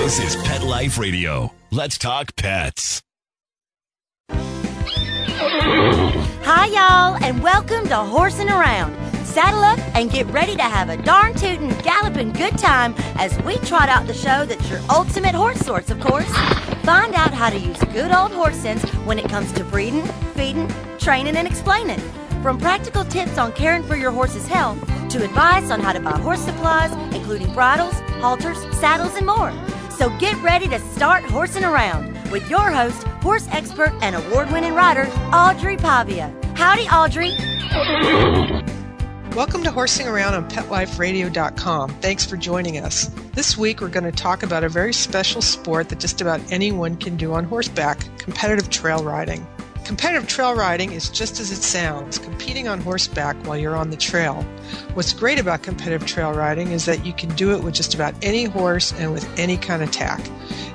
This is Pet Life Radio. Let's talk pets. Hi, y'all, and welcome to Horsing Around. Saddle up and get ready to have a darn tootin', galloping good time as we trot out the show that's your ultimate horse source, of course. Find out how to use good old horse sense when it comes to breeding, feeding, training, and explaining. From practical tips on caring for your horse's health to advice on how to buy horse supplies, including bridles, halters, saddles, and more. So get ready to start horsing around with your host, horse expert and award-winning rider, Audrey Pavia. Howdy, Audrey. Welcome to Horsing Around on PetLifeRadio.com. Thanks for joining us. This week we're going to talk about a very special sport that just about anyone can do on horseback, competitive trail riding. Competitive trail riding is just as it sounds, competing on horseback while you're on the trail. What's great about competitive trail riding is that you can do it with just about any horse and with any kind of tack.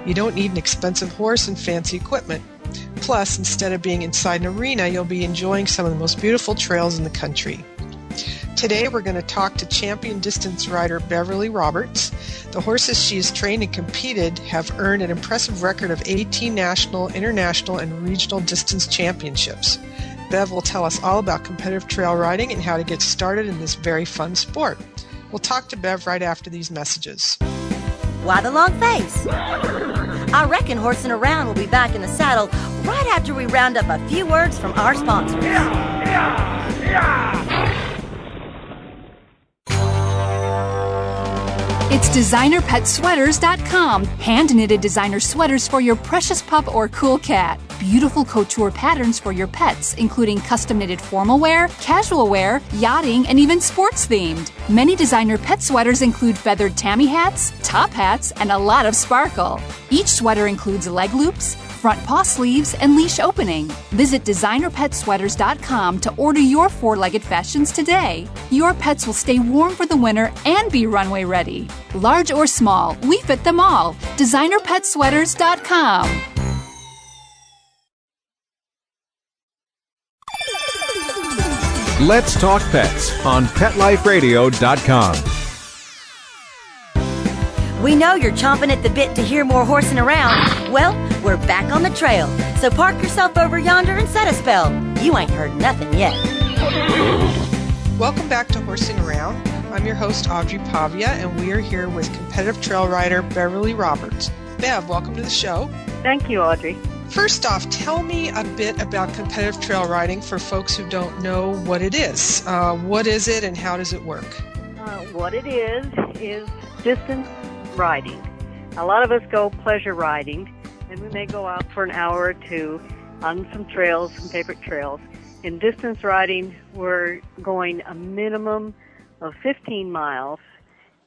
You don't need an expensive horse and fancy equipment. Plus, instead of being inside an arena, you'll be enjoying some of the most beautiful trails in the country. Today we're going to talk to champion distance rider Beverly Roberts. The horses she has trained and competed have earned an impressive record of 18 national, international, and regional distance championships. Bev will tell us all about competitive trail riding and how to get started in this very fun sport. We'll talk to Bev right after these messages. Why the long face? I reckon Horsing Around will be back in the saddle right after we round up a few words from our sponsors. It's DesignerPetSweaters.com. Hand-knitted designer sweaters for your precious pup or cool cat. Beautiful couture patterns for your pets, including custom-knitted formal wear, casual wear, yachting, and even sports-themed. Many designer pet sweaters include feathered tammy hats, top hats, and a lot of sparkle. Each sweater includes leg loops, front paw sleeves, and leash opening. Visit DesignerPetSweaters.com to order your four-legged fashions today. Your pets will stay warm for the winter and be runway ready. Large or small, we fit them all. DesignerPetSweaters.com. Let's Talk Pets on PetLifeRadio.com. We know you're chomping at the bit to hear more horsing around. Well, we're back on the trail. So park yourself over yonder and set a spell. You ain't heard nothing yet. Welcome back to Horsing Around. I'm your host, Audrey Pavia, and we are here with competitive trail rider Beverly Roberts. Bev, welcome to the show. Thank you, Audrey. First off, tell me a bit about competitive trail riding for folks who don't know what it is. What is it and how does it work? What it is distance riding. A lot of us go pleasure riding, and we may go out for an hour or two on some trails, some favorite trails. In distance riding, we're going a minimum of 15 miles,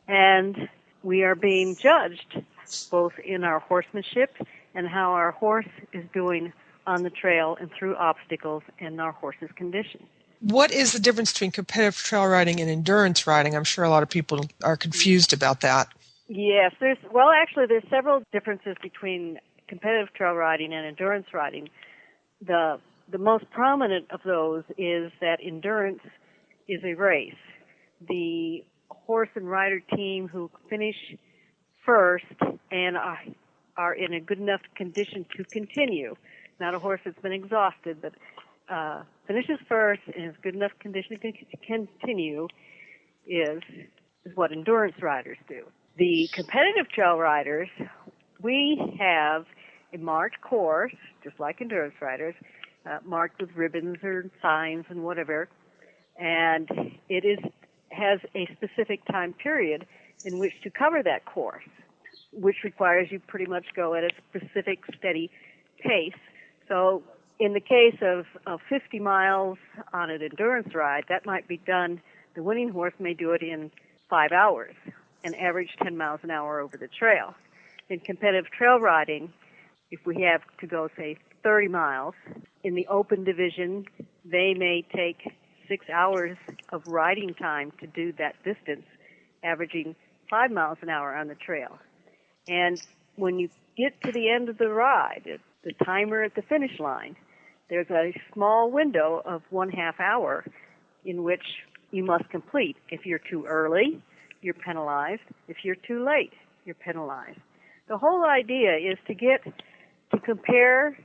and we are being judged both in our horsemanship and how our horse is doing on the trail and through obstacles and our horse's condition. What is the difference between competitive trail riding and endurance riding? I'm sure a lot of people are confused about that. Yes, there's several differences between competitive trail riding and endurance riding. The most prominent of those is that endurance is a race. The horse and rider team who finish first and are in a good enough condition to continue, not a horse that's been exhausted, but finishes first and is good enough condition to continue is what endurance riders do. The competitive trail riders, we have a marked course, just like endurance riders, marked with ribbons or signs and whatever, and it has a specific time period in which to cover that course, which requires you pretty much go at a specific steady pace. So in the case of 50 miles on an endurance ride, that might be done, the winning horse may do it in 5 hours and average 10 miles an hour over the trail. In competitive trail riding, if we have to go, say, 30 miles, in the open division, they may take 6 hours of riding time to do that distance, averaging 5 miles an hour on the trail. And when you get to the end of the ride, the timer at the finish line, there's a small window of 1/2 hour in which you must complete. If you're too early, you're penalized. If you're too late, you're penalized. The whole idea is to compare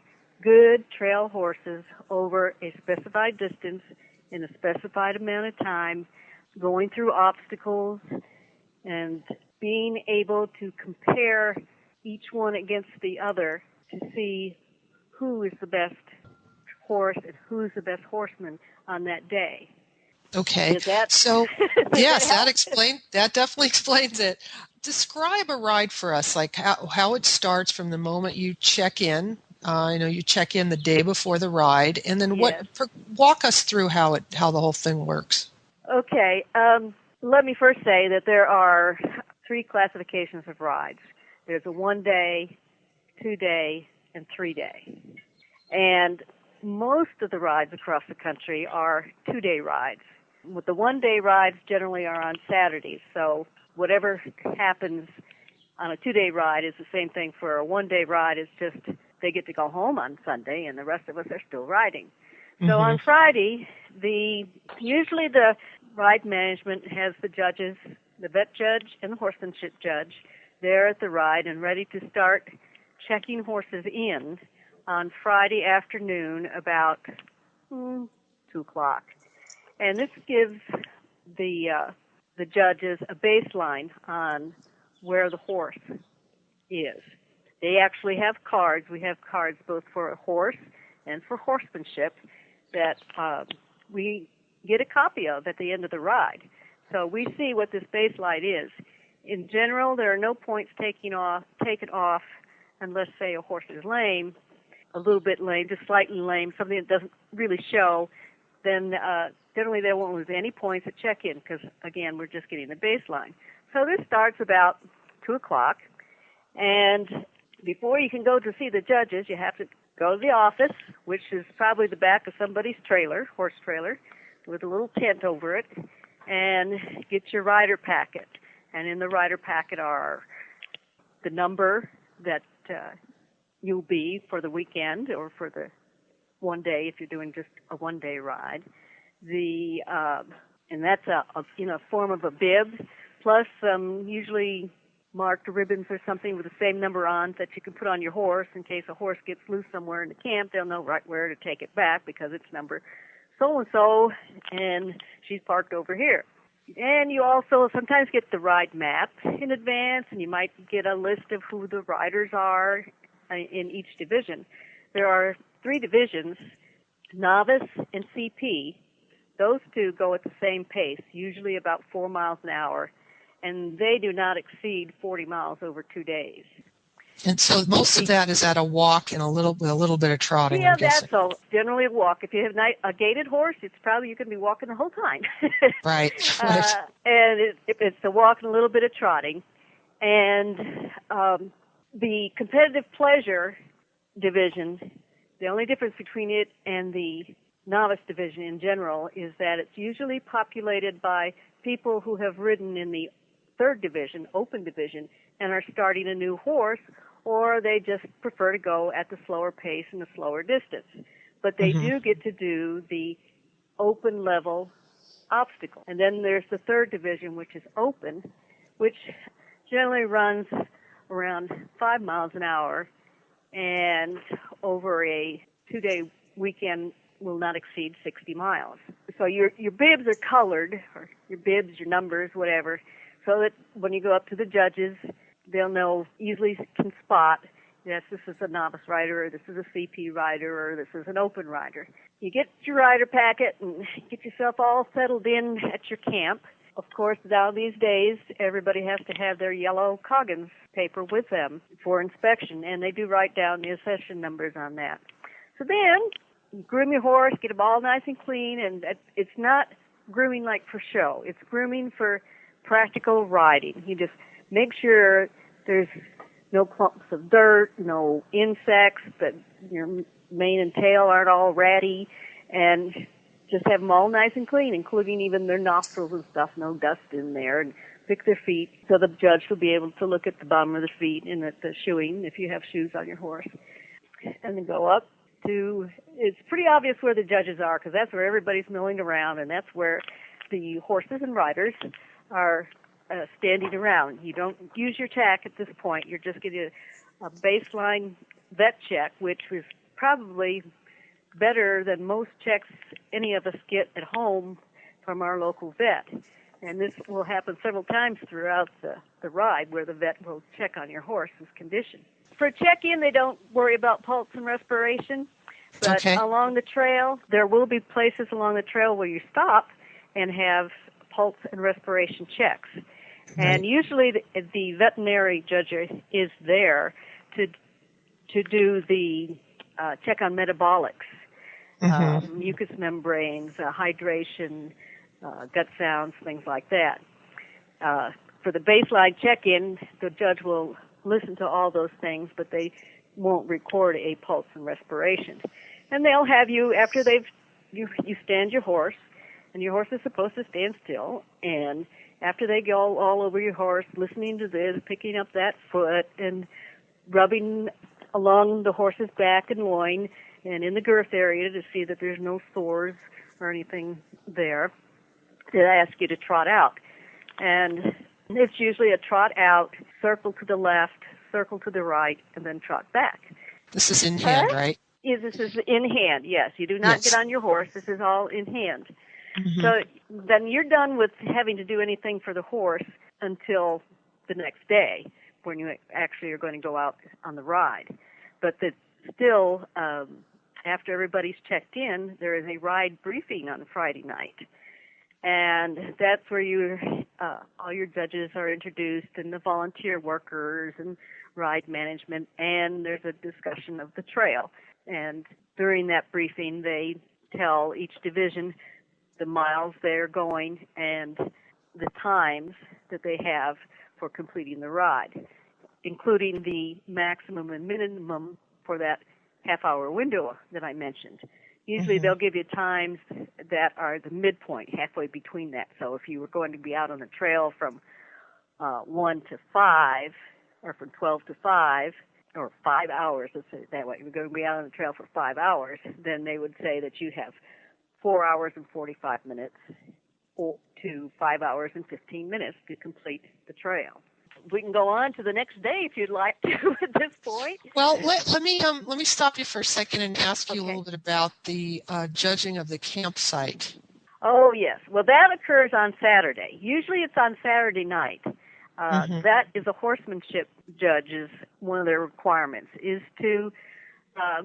good trail horses over a specified distance in a specified amount of time, going through obstacles and being able to compare each one against the other to see who is the best horse and who's the best horseman on that day. Okay. So, yes, that definitely explains it. Describe a ride for us, like how it starts from the moment you check in. You check in the day before the ride, and then Yes. walk us through how the whole thing works. Okay. Let me first say that there are 3 classifications of rides. There's a 1-day, 2-day, and 3-day. And most of the rides across the country are 2-day rides. With the 1-day rides generally are on Saturdays, so whatever happens on a 2-day ride is the same thing for a 1-day ride. It's just they get to go home on Sunday, and the rest of us are still riding. So on Friday, usually the ride management has the judges, the vet judge and the horsemanship judge, there at the ride and ready to start checking horses in on Friday afternoon about 2 o'clock. And this gives the judges a baseline on where the horse is. They actually have cards. We have cards both for a horse and for horsemanship that we get a copy of at the end of the ride. So we see what this baseline is. In general, there are no points taken off unless, say, a horse is lame, a little bit lame, just slightly lame, something that doesn't really show. Then generally they won't lose any points at check-in because, again, we're just getting the baseline. So this starts about 2 o'clock, and before you can go to see the judges, you have to go to the office, which is probably the back of somebody's trailer, horse trailer, with a little tent over it, and get your rider packet. And in the rider packet are the number that you'll be for the weekend or for the 1 day if you're doing just a 1-day ride. And that's a form of a bib, plus some usually marked ribbons or something with the same number on that you can put on your horse in case a horse gets loose somewhere in the camp. They'll know right where to take it back because it's number so-and-so, and she's parked over here. And you also sometimes get the ride map in advance, and you might get a list of who the riders are in each division. There are 3 divisions, novice and CP. Those 2 go at the same pace, usually about 4 miles an hour, and they do not exceed 40 miles over 2 days. And so most of that is at a walk and a little bit of trotting. Yeah, that's all. Generally a walk. If you have a gaited horse, it's probably you can be walking the whole time. Right. And it's a walk and a little bit of trotting. And the competitive pleasure division, the only difference between it and the novice division in general is that it's usually populated by people who have ridden in the 3rd division, open division, and are starting a new horse, or they just prefer to go at the slower pace and the slower distance. But they do get to do the open level obstacle. And then there's the 3rd division, which is open, which generally runs around 5 miles an hour, and over a 2-day weekend will not exceed 60 miles. So your bibs are colored, or your bibs, your numbers, whatever, so that when you go up to the judges, they'll know, easily can spot, yes, this is a novice rider, or this is a CP rider, or this is an open rider. You get your rider packet and get yourself all settled in at your camp. Of course, now these days, everybody has to have their yellow Coggins paper with them for inspection, and they do write down the accession numbers on that. So then, you groom your horse, get them all nice and clean, and it's not grooming like for show. It's grooming for practical riding. You just make sure there's no clumps of dirt, no insects, that your mane and tail aren't all ratty, and just have them all nice and clean, including even their nostrils and stuff, no dust in there, and pick their feet so the judge will be able to look at the bottom of the feet and at the shoeing if you have shoes on your horse. And then go up to, it's pretty obvious where the judges are because that's where everybody's milling around, and that's where the horses and riders are standing around. You don't use your tack at this point. You're just getting a baseline vet check, which was probably better than most checks any of us get at home from our local vet. And this will happen several times throughout the ride where the vet will check on your horse's condition. For check-in, they don't worry about pulse and respiration, but along the trail, there will be places along the trail where you stop and have pulse and respiration checks. And usually the veterinary judge is there to do the check on metabolics, mucous membranes, hydration, gut sounds, things like that. For the baseline check-in, the judge will listen to all those things, but they won't record a pulse and respiration. And they'll have you, after you stand your horse, and your horse is supposed to stand still, and after they go all over your horse, listening to this, picking up that foot, and rubbing along the horse's back and loin, and in the girth area to see that there's no sores or anything there, they ask you to trot out. And it's usually a trot out, circle to the left, circle to the right, and then trot back. This is in hand, right? This is in hand, yes. You do not get on your horse. This is all in hand. So then you're done with having to do anything for the horse until the next day when you actually are going to go out on the ride. But still, after everybody's checked in, there is a ride briefing on Friday night. And that's where all your judges are introduced, and the volunteer workers and ride management, and there's a discussion of the trail. And during that briefing, they tell each division the miles they're going and the times that they have for completing the ride, including the maximum and minimum for that half-hour window that I mentioned. Usually they'll give you times that are the midpoint, halfway between that. So if you were going to be out on the trail from 1 to 5, or from 12 to 5, or 5 hours, let's say it that way, you're going to be out on the trail for 5 hours, then they would say that you have 4 hours and 45 minutes to 5 hours and 15 minutes to complete the trail. We can go on to the next day if you'd like to at this point. Well, let me stop you for a second and ask you a little bit about the judging of the campsite. Oh, yes. Well, that occurs on Saturday. Usually it's on Saturday night. That is a horsemanship judge's, one of their requirements, is to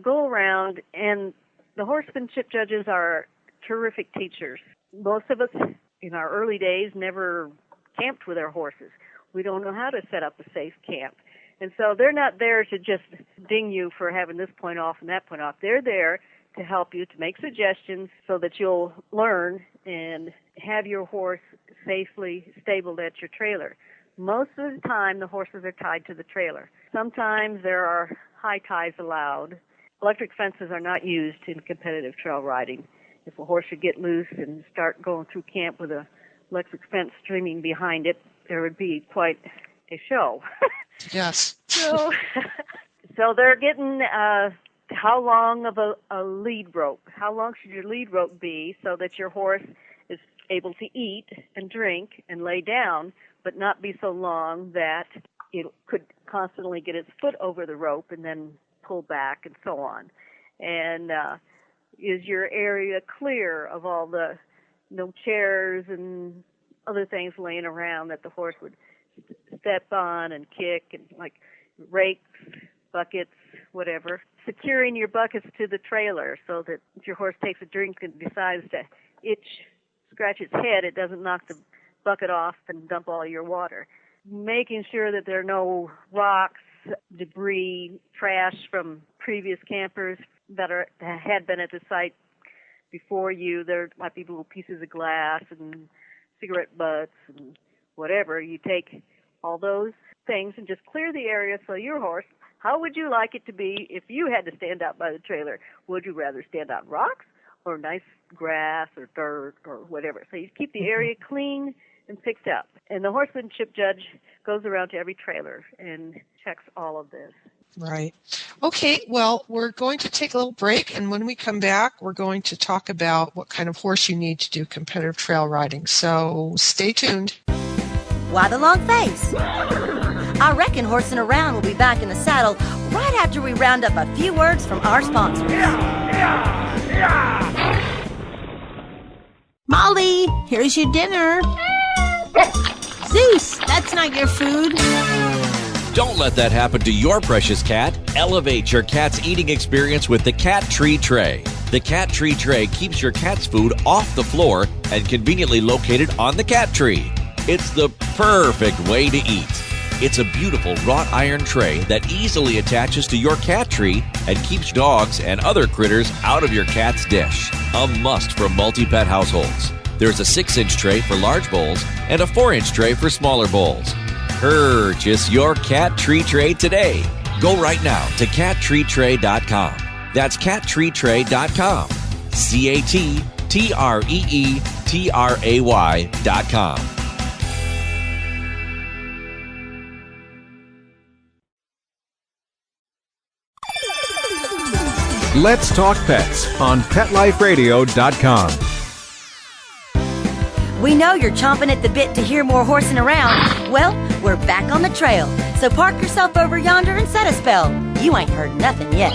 go around, and the horsemanship judges are terrific teachers. Most of us in our early days never camped with our horses. We don't know how to set up a safe camp. And so they're not there to just ding you for having this point off and that point off. They're there to help you, to make suggestions so that you'll learn and have your horse safely stabled at your trailer. Most of the time, the horses are tied to the trailer. Sometimes there are high ties allowed. Electric fences are not used in competitive trail riding. If a horse should get loose and start going through camp with an electric fence streaming behind it, there would be quite a show. Yes. So they're getting how long of a lead rope? How long should your lead rope be so that your horse is able to eat and drink and lay down, but not be so long that it could constantly get its foot over the rope and then pull back and so on? And is your area clear of all the chairs and other things laying around that the horse would step on and kick, and like rakes, buckets, whatever? Securing your buckets to the trailer so that if your horse takes a drink and decides to scratch its head, it doesn't knock the bucket off and dump all your water. Making sure that there are no rocks, debris, trash from previous campers that had been at the site before you. There might be little pieces of glass and cigarette butts and whatever. You take all those things and just clear the area so your horse, how would you like it to be if you had to stand out by the trailer? Would you rather stand on rocks or nice grass or dirt or whatever? So you keep the area clean and fixed up. And the horsemanship judge goes around to every trailer and checks all of this. Right. Okay, well, we're going to take a little break, and when we come back, we're going to talk about what kind of horse you need to do competitive trail riding. So stay tuned. Why the long face? I reckon Horsing Around will be back in the saddle right after we round up a few words from our sponsors. Molly, here's your dinner. Zeus, that's not your food. Don't let that happen to your precious cat. Elevate your cat's eating experience with the Cat Tree Tray. The Cat Tree Tray keeps your cat's food off the floor and conveniently located on the cat tree. It's the perfect way to eat. It's a beautiful wrought iron tray that easily attaches to your cat tree and keeps dogs and other critters out of your cat's dish. A must for multi-pet households. There's a 6-inch tray for large bowls and a 4-inch tray for smaller bowls. Purchase your Cat Tree Tray today. Go right now to cattreetray.com. That's cattreetray.com. CATTREETRAY.com. Let's Talk Pets on PetLifeRadio.com. We know you're chomping at the bit to hear more Horsing Around. Well, we're back on the trail. So park yourself over yonder and set a spell. You ain't heard nothing yet.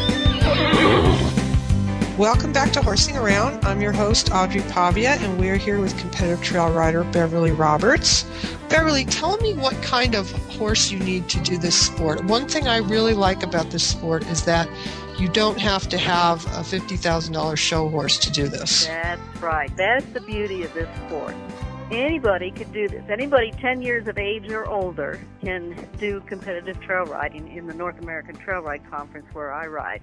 Welcome back to Horsing Around. I'm your host, Audrey Pavia, and we're here with competitive trail rider Beverly Roberts. Beverly, tell me what kind of horse you need to do this sport. One thing I really like about this sport is that you don't have to have a $50,000 show horse to do this. That's right. That's the beauty of this sport. Anybody can do this. Anybody 10 years of age or older can do competitive trail riding in the North American Trail Ride Conference where I ride.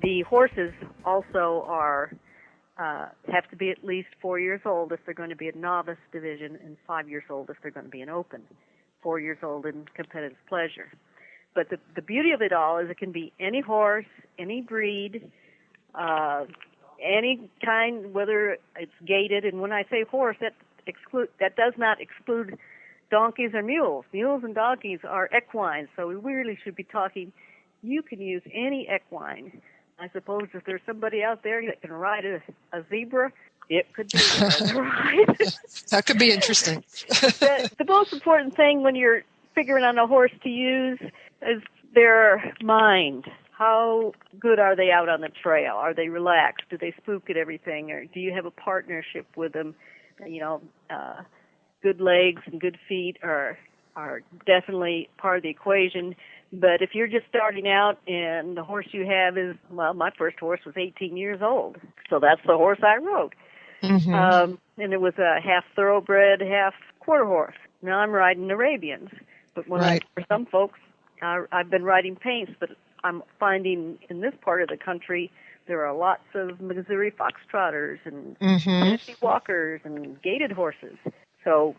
The horses also have to be at least 4 years old if they're going to be a novice division and 5 years old if they're going to be an open, 4 years old in competitive pleasure. But the beauty of it all is it can be any horse, any breed, any kind, whether it's gaited. And when I say horse, that does not exclude donkeys or mules. Mules and donkeys are equines, so we really should be talking. You can use any equine. I suppose if there's somebody out there that can ride a zebra, it could be a ride. That could be interesting. The most important thing when you're figuring out a horse to use is their mind. How good are they out on the trail? Are they relaxed? Do they spook at everything? Or do you have a partnership with them? Good legs and good feet are definitely part of the equation. But if you're just starting out and the horse you have is, well, my first horse was 18 years old, so that's the horse I rode. Mm-hmm. And it was a half thoroughbred, half quarter horse. Now I'm riding Arabians. But for some folks, I've been riding paints, but I'm finding in this part of the country there are lots of Missouri foxtrotters and Tennessee walkers and gaited horses. So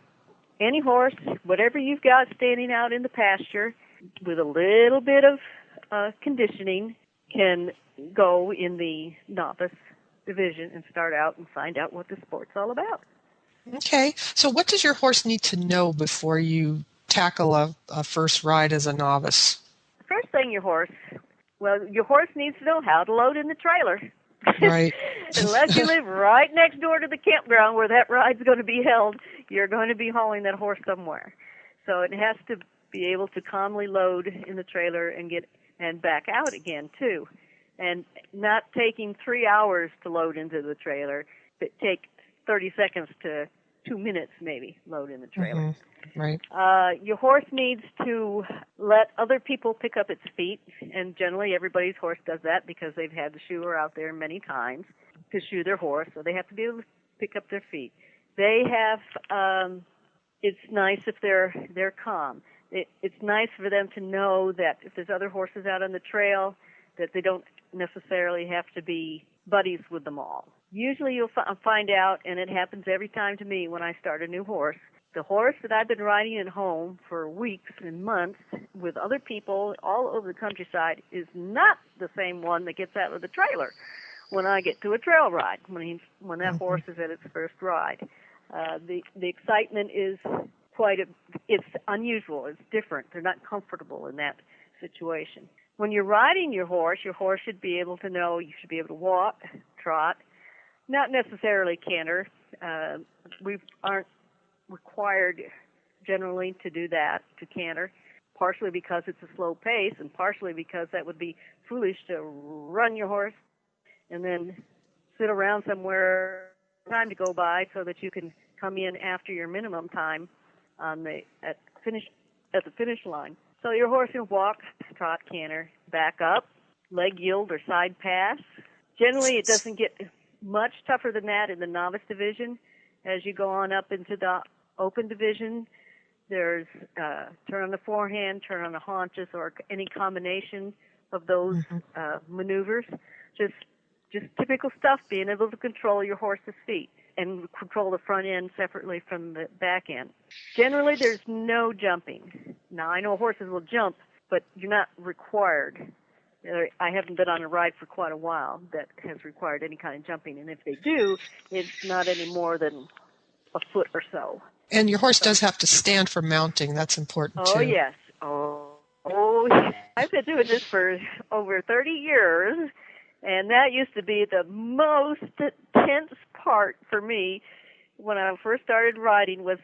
any horse, whatever you've got standing out in the pasture, with a little bit of conditioning, can go in the novice division and start out and find out what the sport's all about. Okay. So what does your horse need to know before you tackle a first ride as a novice? The first thing your horse needs to know how to load in the trailer. Right. Unless you live right next door to the campground where that ride's going to be held, you're going to be hauling that horse somewhere. So it has to be able to calmly load in the trailer and back out again too. And not taking 3 hours to load into the trailer, but take 30 seconds to 2 minutes maybe load in the trailer. Mm-hmm. Right. Your horse needs to let other people pick up its feet, and generally everybody's horse does that because they've had the shoer out there many times to shoe their horse, so they have to be able to pick up their feet. They have, it's nice if they're calm. It's nice for them to know that if there's other horses out on the trail, that they don't necessarily have to be buddies with them all. Usually you'll find out, and it happens every time to me when I start a new horse, the horse that I've been riding at home for weeks and months with other people all over the countryside is not the same one that gets out of the trailer when I get to a trail ride, when that horse is at its first ride. The excitement is it's unusual, it's different. They're not comfortable in that situation. When you're riding your horse should be able to know, you should be able to walk, trot, not necessarily canter. We aren't required generally to do that, to canter, partially because it's a slow pace and partially because that would be foolish to run your horse and then sit around somewhere, time to go by so that you can come in after your minimum time on at the finish line. So your horse can walk, trot, canter, back up, leg yield or side pass. Generally, it doesn't get much tougher than that in the novice division. As you go on up into the open division, there's turn on the forehand, turn on the haunches, or any combination of those maneuvers. Just typical stuff, being able to control your horse's feet and control the front end separately from the back end. Generally, there's no jumping. Now, I know horses will jump, but you're not required. I haven't been on a ride for quite a while that has required any kind of jumping, and if they do, it's not any more than a foot or so. And your horse does have to stand for mounting. That's important, too. Oh, yes. Oh, yes. I've been doing this for over 30 years, and that used to be the most tense part for me when I first started riding, was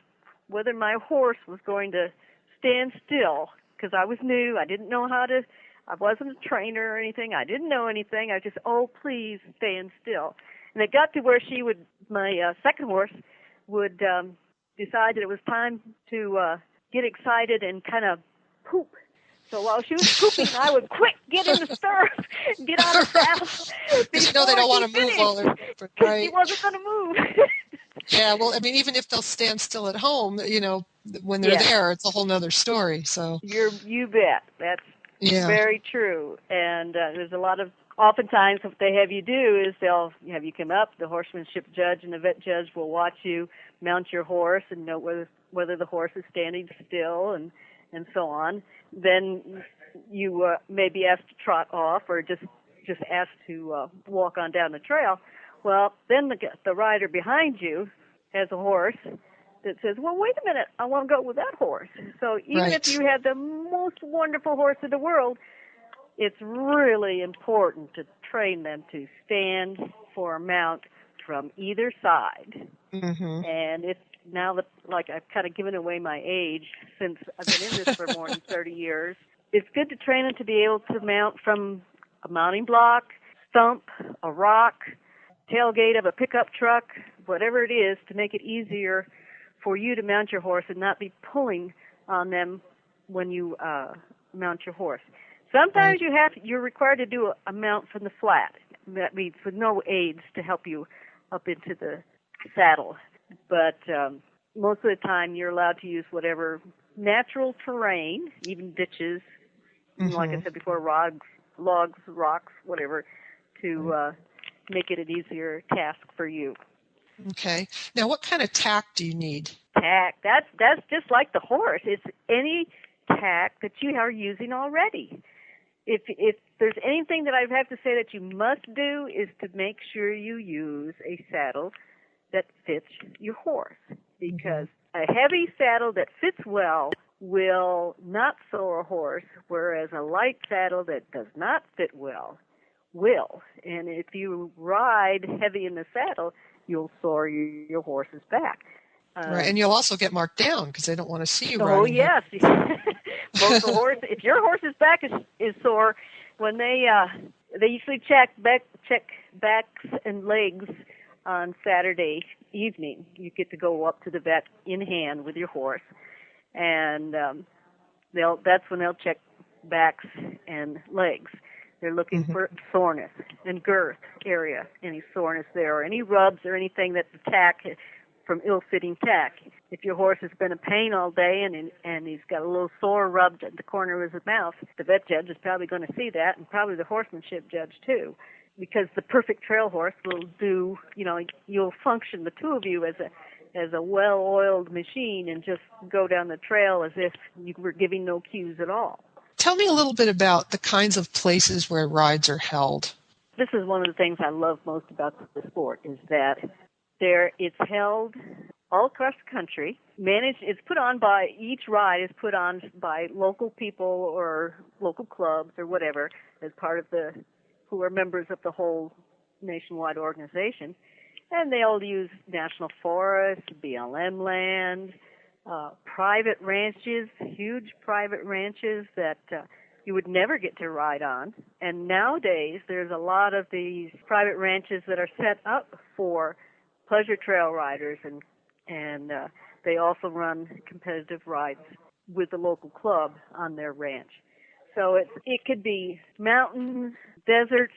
whether my horse was going to stand still, because I was new. I didn't know I wasn't a trainer or anything. I didn't know anything. I just, please stand still. And it got to where my second horse would decide that it was time to get excited and kind of poop. So while she was pooping, I would quick get in the stirrup, get out of the saddle. Because you know they don't want to move while they're pooping, right? He wasn't going to move. Yeah, well, I mean, even if they'll stand still at home, when they're there, it's a whole nother story. So you bet. That's very true. And there's a lot of, oftentimes what they have you do is they'll have you come up, the horsemanship judge and the vet judge will watch you mount your horse and know whether the horse is standing still and so on. Then you may be asked to trot off or just asked to walk on down the trail. Well, then the rider behind you has a horse that says, well, wait a minute, I want to go with that horse. So even if you have the most wonderful horse in the world, it's really important to train them to stand for a mount from either side. Mm-hmm. And it's now that, like, I've kind of given away my age since I've been in this for more than 30 years, it's good to train them to be able to mount from a mounting block, stump, a rock, tailgate of a pickup truck, whatever it is, to make it easier for you to mount your horse and not be pulling on them when you mount your horse. Sometimes you're required to do a mount from the flat. That means with no aids to help you up into the saddle. But most of the time you're allowed to use whatever natural terrain, even ditches, like I said before, logs, rocks, whatever, to make it an easier task for you. Okay. Now, what kind of tack do you need? Tack. That's just like the horse. It's any tack that you are using already. If there's anything that I have to say that you must do is to make sure you use a saddle that fits your horse, because a heavy saddle that fits well will not sore a horse, whereas a light saddle that does not fit well will. And if you ride heavy in the saddle, you'll sore your horse's back. Right, and you'll also get marked down because they don't want to see you riding. Oh, yes. If your horse's back is sore, when they usually check backs and legs on Saturday evening. You get to go up to the vet in hand with your horse, and that's when they'll check backs and legs. They're looking for soreness and girth area, any soreness there, or any rubs or anything that's the tack from ill-fitting tack. If your horse has been in pain all day and he's got a little sore rubbed at the corner of his mouth, the vet judge is probably going to see that, and probably the horsemanship judge too, because the perfect trail horse will do, you'll function, the two of you, as a well-oiled machine and just go down the trail as if you were giving no cues at all. Tell me a little bit about the kinds of places where rides are held. This is one of the things I love most about the sport, is that it's held all across the country. Each ride is put on by local people or local clubs or whatever, as part of who are members of the whole nationwide organization. And they all use national forests, BLM land, private ranches, huge private ranches that you would never get to ride on. And nowadays, there's a lot of these private ranches that are set up for pleasure trail riders, and they also run competitive rides with the local club on their ranch. So it could be mountains, deserts,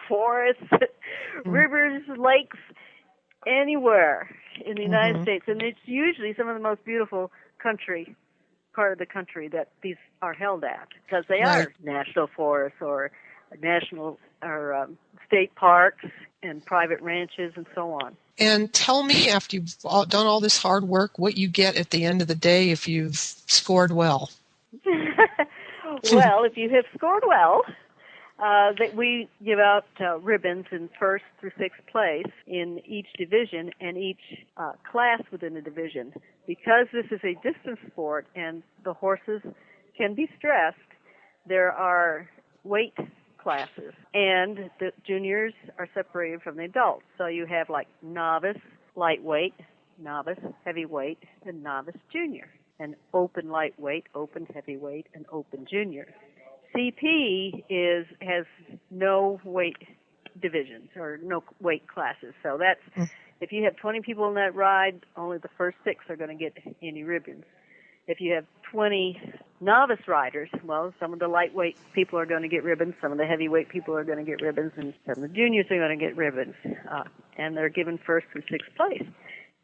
forests, rivers, lakes, anywhere in the United States. And it's usually some of the most beautiful part of the country that these are held at, because they are national forests or national or state parks and private ranches and so on. And tell me, after you've done all this hard work, what you get at the end of the day if you've scored well. Well, if you have scored well, that we give out ribbons in first through sixth place in each division and each class within the division. Because this is a distance sport and the horses can be stressed, there are weight classes, and the juniors are separated from the adults. So you have like novice, lightweight, novice, heavyweight, and novice junior, and open lightweight, open heavyweight, and open junior. CP has no weight divisions or no weight classes. So that's, if you have 20 people in that ride, only the first 6 are going to get any ribbons. If you have 20 novice riders, well, some of the lightweight people are going to get ribbons, some of the heavyweight people are going to get ribbons, and some of the juniors are going to get ribbons. And they're given first through sixth place.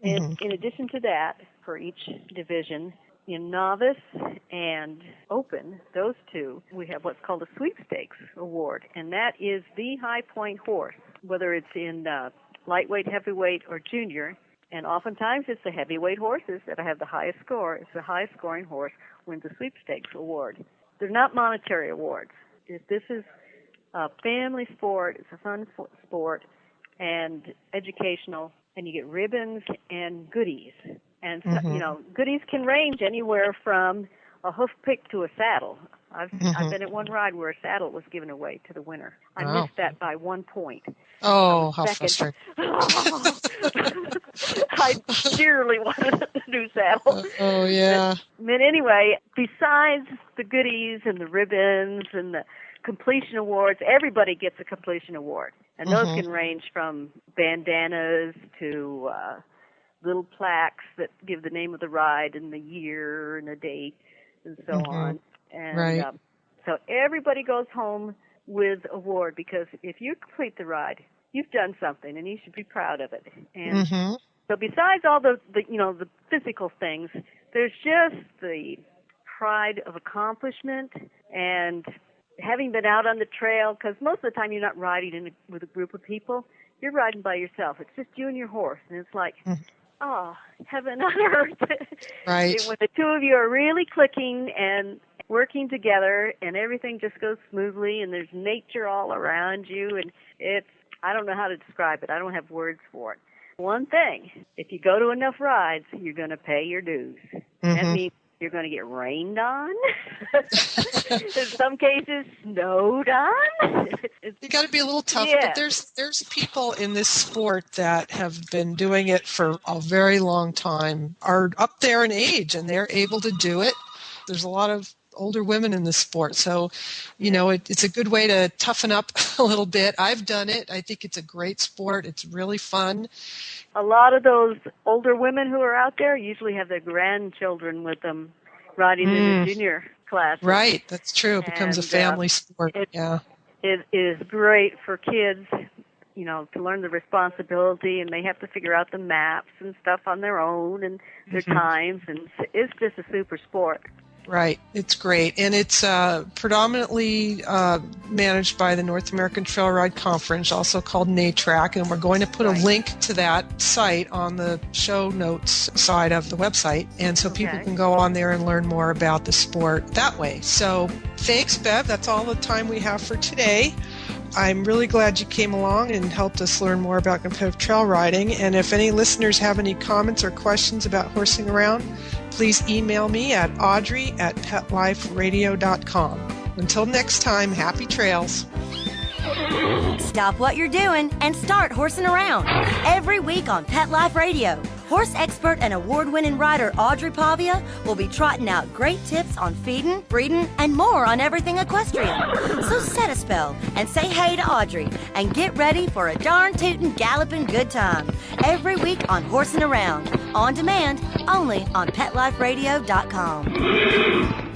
And in addition to that, for each division, in novice and open, those two, we have what's called a sweepstakes award, and that is the high point horse, whether it's in lightweight, heavyweight, or junior. And oftentimes it's the heavyweight horses that have the highest score. It's the highest scoring horse wins the sweepstakes award. They're not monetary awards. This is a family sport. It's a fun sport and educational, and you get ribbons and goodies. And, goodies can range anywhere from a hoof pick to a saddle. I've been at one ride where a saddle was given away to the winner. I missed that by 1 point. Oh, how frustrating. I dearly wanted a new saddle. Oh, yeah. But anyway, besides the goodies and the ribbons and the completion awards, everybody gets a completion award. And those can range from bandanas to little plaques that give the name of the ride and the year and the date and so on. And so everybody goes home with an award, because if you complete the ride, you've done something and you should be proud of it. And so besides all the physical things, there's just the pride of accomplishment and having been out on the trail, because most of the time you're not riding with a group of people. You're riding by yourself. It's just you and your horse, and it's like, oh, heaven on earth. Right. When the two of you are really clicking and working together and everything just goes smoothly and there's nature all around you, and I don't know how to describe it. I don't have words for it. One thing, if you go to enough rides, you're going to pay your dues. That means you're going to get rained on. In some cases, snowed on. You got to be a little tough, but there's people in this sport that have been doing it for a very long time, are up there in age, and they're able to do it. There's a lot of older women in this sport, so it's a good way to toughen up a little bit. I've done it. I think it's a great sport. It's really fun. A lot of those older women who are out there usually have their grandchildren with them riding in the junior class. Right, that's true. It becomes a family sport. It is great for kids, to learn the responsibility, and they have to figure out the maps and stuff on their own and their times, and it's just a super sport. Right. It's great. And it's predominantly managed by the North American Trail Ride Conference, also called NATRAC. And we're going to put a link to that site on the show notes side of the website. And so people can go on there and learn more about the sport that way. So thanks, Bev. That's all the time we have for today. I'm really glad you came along and helped us learn more about competitive trail riding. And if any listeners have any comments or questions about horsing around, please email me at audrey@petliferadio.com. Until next time, happy trails. Stop what you're doing and start horsing around every week on Pet Life Radio. Horse expert and award-winning rider Audrey Pavia will be trotting out great tips on feeding, breeding, and more on everything equestrian. So set a spell and say hey to Audrey and get ready for a darn tootin' galloping good time every week on Horsin' Around, on demand, only on PetLifeRadio.com.